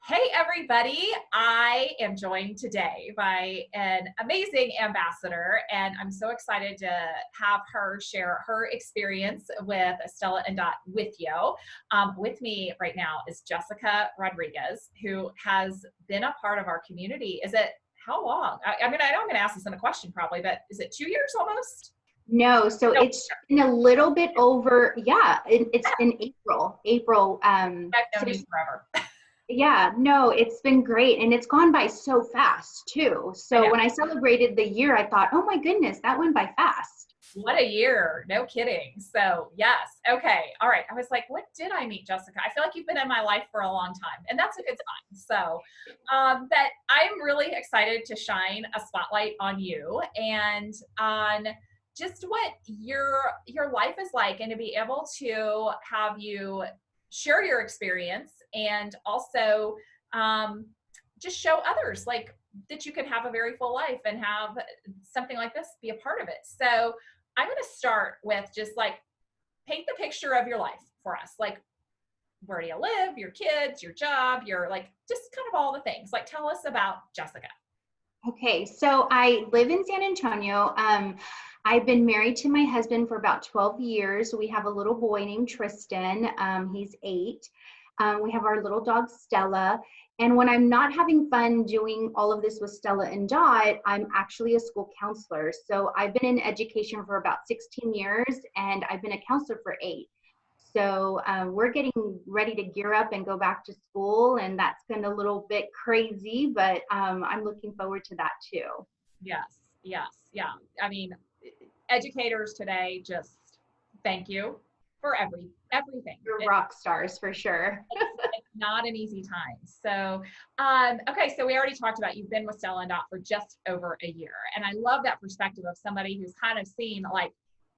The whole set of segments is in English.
Hey, everybody. I am joined today by an amazing ambassador, and I'm so excited to have her share her experience with Stellendot with you. With me right now is Jessica Rodriguez, who has been a part of our community. Is it how long? I mean, I know I'm going to ask this in a question probably, but is it 2 years almost? No, so No, it's been a little bit over, yeah, it's been April. I've known So you forever. yeah, no, it's been great. And it's gone by so fast too. I So know. when I celebrated the year, I thought, oh my goodness, that went by fast. What a year. No kidding. So, yes. Okay. All right. I was like, what did I meet, Jessica? I feel like you've been in my life for a long time, and that's a good sign. So, that I'm really excited to shine a spotlight on you and on just what your life is like, and to be able to have you share your experience and also just show others like that you can have a very full life and have something like this be a part of it. So I'm going to start with just like paint the picture of your life for us. Like, where do you live, your kids, your job, your like, just kind of all the things. Like, tell us about Jessica. Okay, so I live in San Antonio. I've been married to my husband for about 12 years. We have a little boy named Tristan. He's 8. We have our little dog, Stella. And when I'm not having fun doing all of this with Stella and Dot, I'm actually a school counselor. So I've been in education for about 16 years, and I've been a counselor for 8. So we're getting ready to gear up and go back to school, and that's been a little bit crazy, but I'm looking forward to that too. Yes, yes, yeah. I mean, educators today just thank you for everything. You're rock stars for sure. It's not an easy time. So, okay, so we already talked about you've been with Stella and Dot for just over a year, and I love that perspective of somebody who's kind of seen like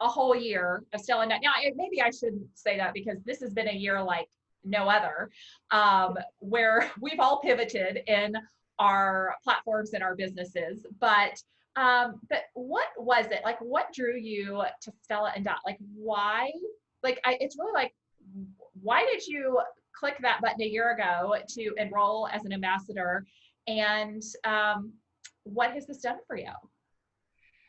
a whole year of Stella and Dot. Now, maybe I shouldn't say that because this has been a year like no other, where we've all pivoted in our platforms and our businesses, but what was it like? What drew you to Stella and Dot? Like, why? It's really like, why did you click that button a year ago to enroll as an ambassador? And what has this done for you?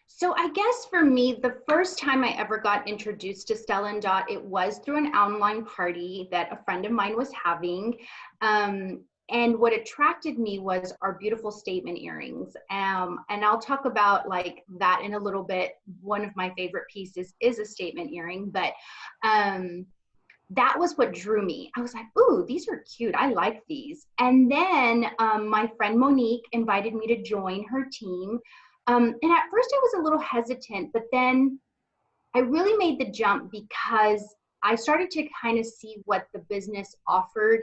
So I guess for me, the first time I ever got introduced to Stellendot, it was through an online party that a friend of mine was having. And what attracted me was our beautiful statement earrings. And I'll talk about like that in a little bit. One of my favorite pieces is a statement earring, but that was what drew me. I was like, ooh, these are cute. I like these. And then my friend Monique invited me to join her team. And at first I was a little hesitant, but then I really made the jump because I started to kind of see what the business offered.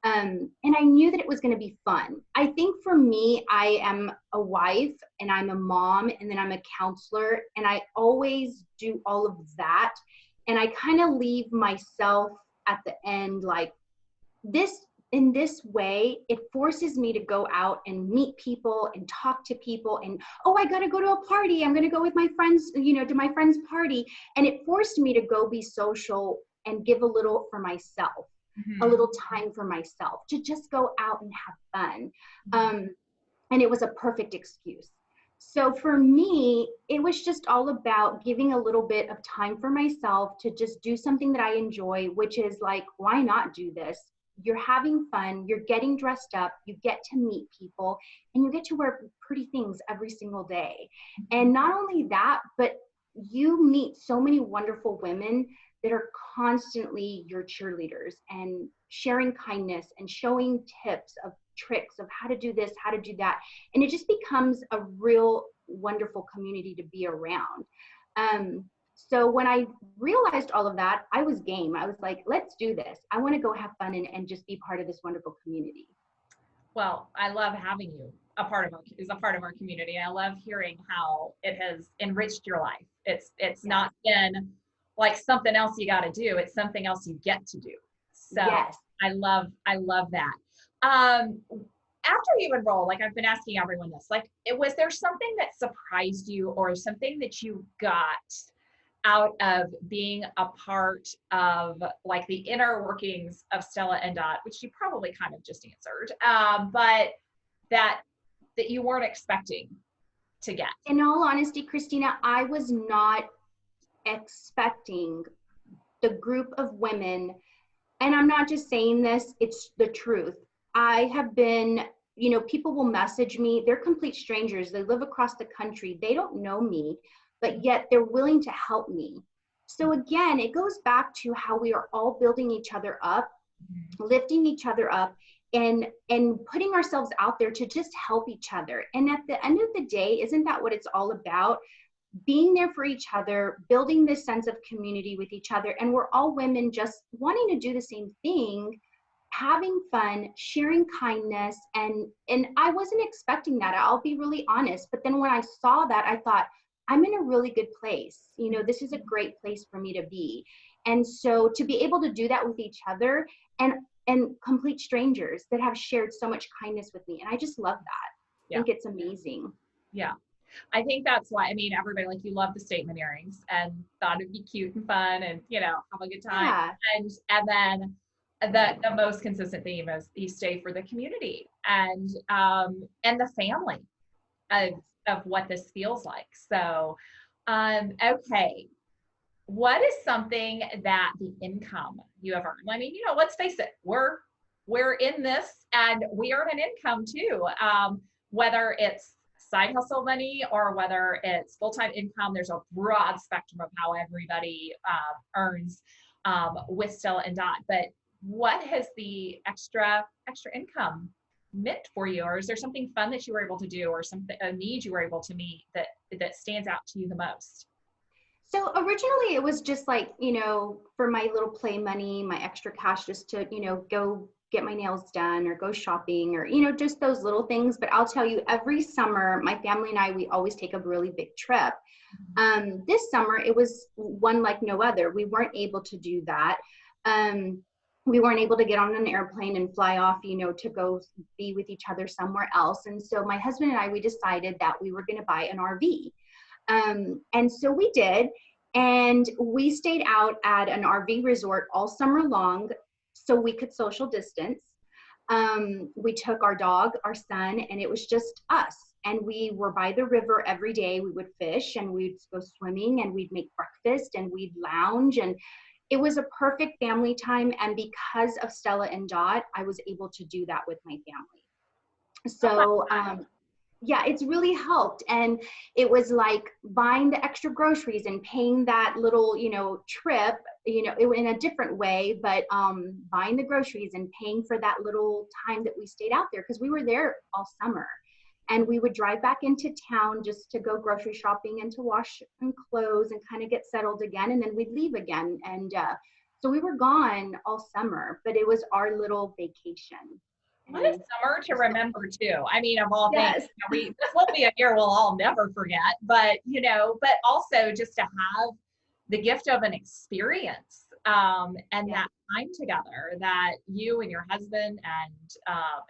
And I knew that it was going to be fun. I think for me, I am a wife and I'm a mom and then I'm a counselor, and I always do all of that. And I kind of leave myself at the end like this. In this way, it forces me to go out and meet people and talk to people, and oh, I got to go to a party, I'm going to go with my friends, to my friend's party. And it forced me to go be social and give a little for myself, a Mm-hmm. little time for myself to just go out and have fun. And it was a perfect excuse. So for me, it was just all about giving a little bit of time for myself to just do something that I enjoy, which is like, why not do this? You're having fun, you're getting dressed up, you get to meet people, and you get to wear pretty things every single day. And not only that, but you meet so many wonderful women that are constantly your cheerleaders and sharing kindness and showing tips of tricks of how to do this, how to do that. And it just becomes a real wonderful community to be around. So when I realized all of that, I was game. I was like, let's do this. I want to go have fun and just be part of this wonderful community. Well, I love having you a part of our community. And I love hearing how it has enriched your life. It's not been like something else you got to do. It's something else you get to do. So Yes. I love that. After you enroll, like I've been asking everyone this, like was there something that surprised you or something that you got out of being a part of like the inner workings of Stellendot, which you probably kind of just answered, but that you weren't expecting to get? In all honesty, Christina, I was not expecting the group of women, and I'm not just saying this, it's the truth. I have been, people will message me, they're complete strangers, they live across the country, they don't know me, but yet they're willing to help me. So again, it goes back to how we are all building each other up, lifting each other up, and putting ourselves out there to just help each other. And at the end of the day, isn't that what it's all about? Being there for each other, building this sense of community with each other. And we're all women just wanting to do the same thing, having fun, sharing kindness. And I wasn't expecting that. I'll be really honest. But then when I saw that, I thought, I'm in a really good place. This is a great place for me to be. And so to be able to do that with each other and complete strangers that have shared so much kindness with me. And I just love that. Yeah. I think it's amazing. Yeah. I think that's why, everybody, like, you love the statement earrings and thought it'd be cute and fun and, have a good time. Yeah. And then the most consistent theme is you stay for the community and the family of what this feels like. So, okay. What is something that the income you have earned? Let's face it, we're in this and we earn an income too. Whether it's side hustle money or whether it's full-time income, there's a broad spectrum of how everybody earns with Stellendot. But what has the extra income meant for you? Or is there something fun that you were able to do, or a need you were able to meet that stands out to you the most? So originally it was just like, for my little play money, my extra cash, just to, go get my nails done or go shopping or, just those little things. But I'll tell you, every summer, my family and I, we always take a really big trip. This summer, it was one like no other. We weren't able to do that. We weren't able to get on an airplane and fly off, to go be with each other somewhere else. And so my husband and I, we decided that we were going to buy an RV. And so we did, and we stayed out at an RV resort all summer long so we could social distance. We took our dog, our son, and it was just us. And we were by the river every day. We would fish and we'd go swimming and we'd make breakfast and we'd lounge. And it was a perfect family time. And because of Stellendot, I was able to do that with my family. So, yeah, it's really helped. And it was like buying the extra groceries and paying that little, trip, in a different way, but buying the groceries and paying for that little time that we stayed out there, because we were there all summer. And we would drive back into town just to go grocery shopping and to wash and clothes and kind of get settled again. And then we'd leave again. And so we were gone all summer, but it was our little vacation. What a summer to remember too. Of all Yes. things, this will be a year we'll all never forget, but also just to have the gift of an experience, and that time together that you and your husband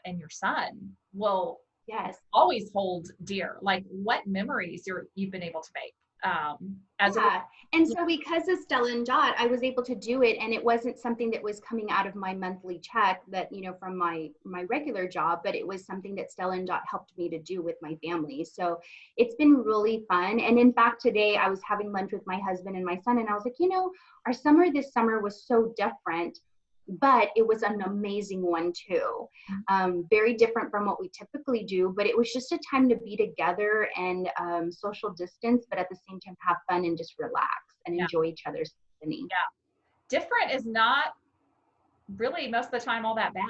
and your son will always hold dear. Like, what memories you've been able to make. And so because of Stellendot, I was able to do it, and it wasn't something that was coming out of my monthly check that, from my regular job, but it was something that Stellendot helped me to do with my family. So it's been really fun. And in fact, today I was having lunch with my husband and my son, and I was like, our summer this summer was so different, but it was an amazing one too. Very different from what we typically do, but it was just a time to be together and social distance, but at the same time have fun and just relax and enjoy each other's company. Yeah. Different is not really most of the time all that bad,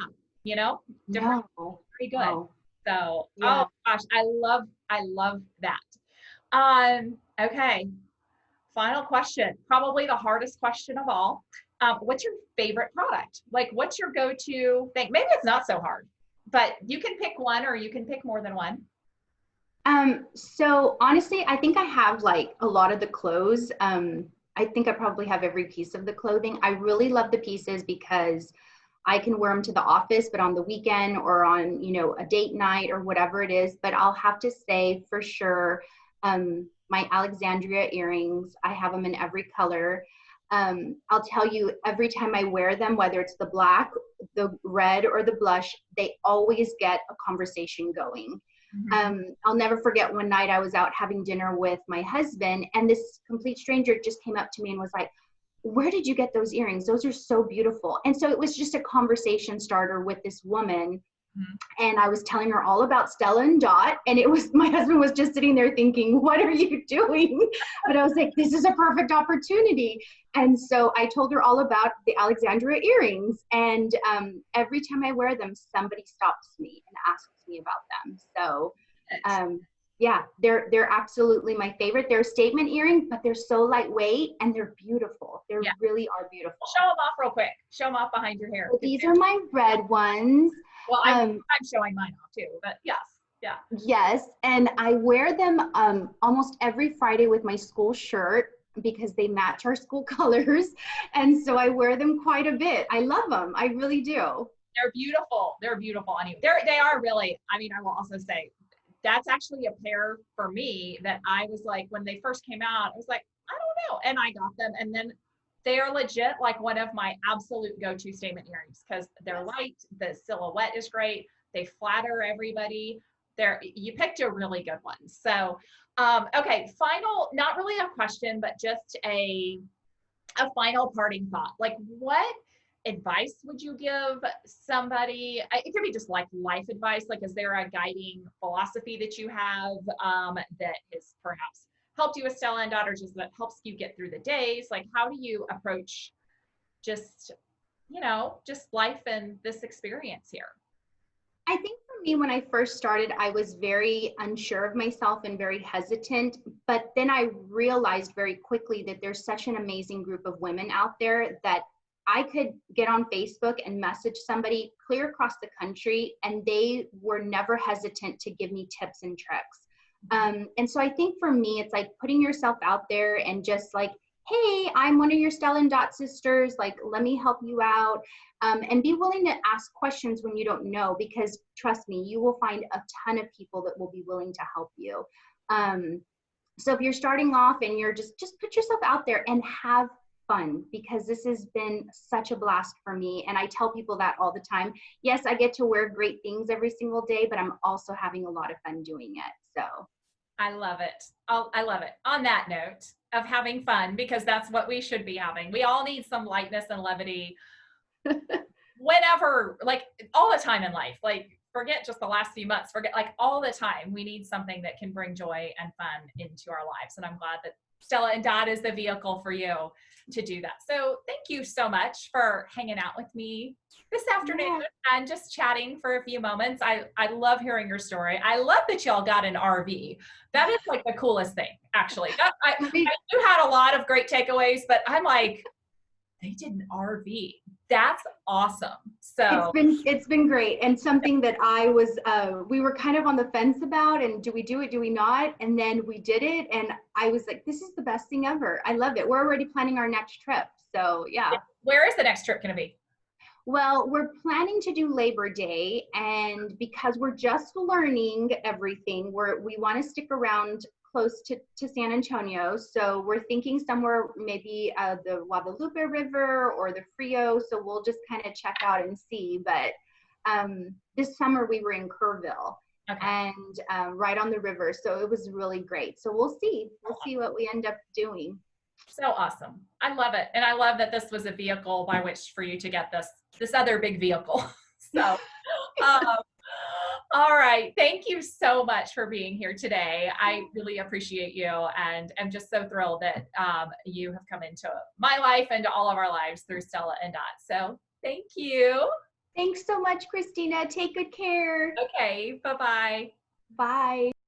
Different, pretty good. No. So, oh gosh, I love that. Okay. Final question, probably the hardest question of all. What's your favorite product? Like, what's your go-to thing? Maybe it's not so hard, but you can pick one, or you can pick more than one. So honestly, I think I have like a lot of the clothes. I think I probably have every piece of the clothing. I really love the pieces because I can wear them to the office, but on the weekend or on, a date night or whatever it is. But I'll have to say for sure, My Alexandria earrings, I have them in every color. I'll tell you, every time I wear them, whether it's the black, the red, or the blush, they always get a conversation going. Mhm. I'll never forget one night I was out having dinner with my husband, and this complete stranger just came up to me and was like, "Where did you get those earrings? Those are so beautiful." And so it was just a conversation starter with this woman, Mhm. and I was telling her all about Stellendot, and it was, my husband was just sitting there thinking, "What are you doing?" But I was like, "This is a perfect opportunity." And so I told her all about the Alexandria earrings, and every time I wear them, somebody stops me and asks me about them. So um, yeah, they're absolutely my favorite. They're a statement earring, but they're so lightweight and they're beautiful. They Yeah. really are beautiful. Show them off real quick. Show them off behind your hair. So these are my red ones. Well, Um, I'm showing mine off too, but yes. Yeah. Yes, and I wear them almost every Friday with my school shirt because they match our school colors. And so I wear them quite a bit. I love them. I really do. They're beautiful. They're beautiful. Anyway, they are really, I mean, I will also say that's actually a pair for me that I was like, when they first came out, I was like, I don't know. And I got them. And then they are legit like one of my absolute go-to statement earrings because they're light. The silhouette is great. They flatter everybody. You picked a really good one. So, okay, final, not really a question, but just a final parting thought. Like, what advice would you give somebody? It could be just like life advice. Like, is there a guiding philosophy that you have that has perhaps helped you with Stellendot, or just that helps you get through the days? Like, how do you approach just, just life and this experience here? I think for me, when I first started, I was very unsure of myself and very hesitant. But then I realized very quickly that there's such an amazing group of women out there that I could get on Facebook and message somebody clear across the country, and they were never hesitant to give me tips and tricks. And so I think for me, it's like putting yourself out there and just like, "Hey, I'm one of your Stellendot sisters. Like, let me help you out." And be willing to ask questions when you don't know, because trust me, you will find a ton of people that will be willing to help you. Um, so if you're starting off and you're just put yourself out there and have fun, because this has been such a blast for me. And I tell people that all the time. Yes, I get to wear great things every single day, but I'm also having a lot of fun doing it. So I love it. I love it. On that note of having fun, because that's what we should be having. We all need some lightness and levity whenever, like all the time in life. Like, forget just the last few months, forget like all the time. We need something that can bring joy and fun into our lives. And I'm glad that Stellendot is the vehicle for you to do that. So thank you so much for hanging out with me this afternoon yeah, and just chatting for a few moments. I love hearing your story. I love that y'all got an RV. That is like the coolest thing, actually. I do had a lot of great takeaways, but I'm like, they did an RV. That's awesome. So it's been great, and something that I was we were kind of on the fence about, and do we do it, do we not? And then we did it, and I was like, this is the best thing ever. I love it. We're already planning our next trip. So yeah. where is the next trip going to be? Well, we're planning to do Labor Day, and because we're just learning everything, we want to stick around close to San Antonio. So we're thinking somewhere maybe the Guadalupe River or the Frio. So we'll just kind of check out and see. But this summer we were in Kerrville, Okay. and right on the river. So it was really great. So we'll see. We'll see what we end up doing. So awesome. I love it. And I love that this was a vehicle by which for you to get this other big vehicle. So um, all right. Thank you so much for being here today. I really appreciate you, and I'm just so thrilled that you have come into my life and to all of our lives through Stellendot. So thank you. Thanks so much, Christina. Take good care. Okay. Bye-bye. Bye.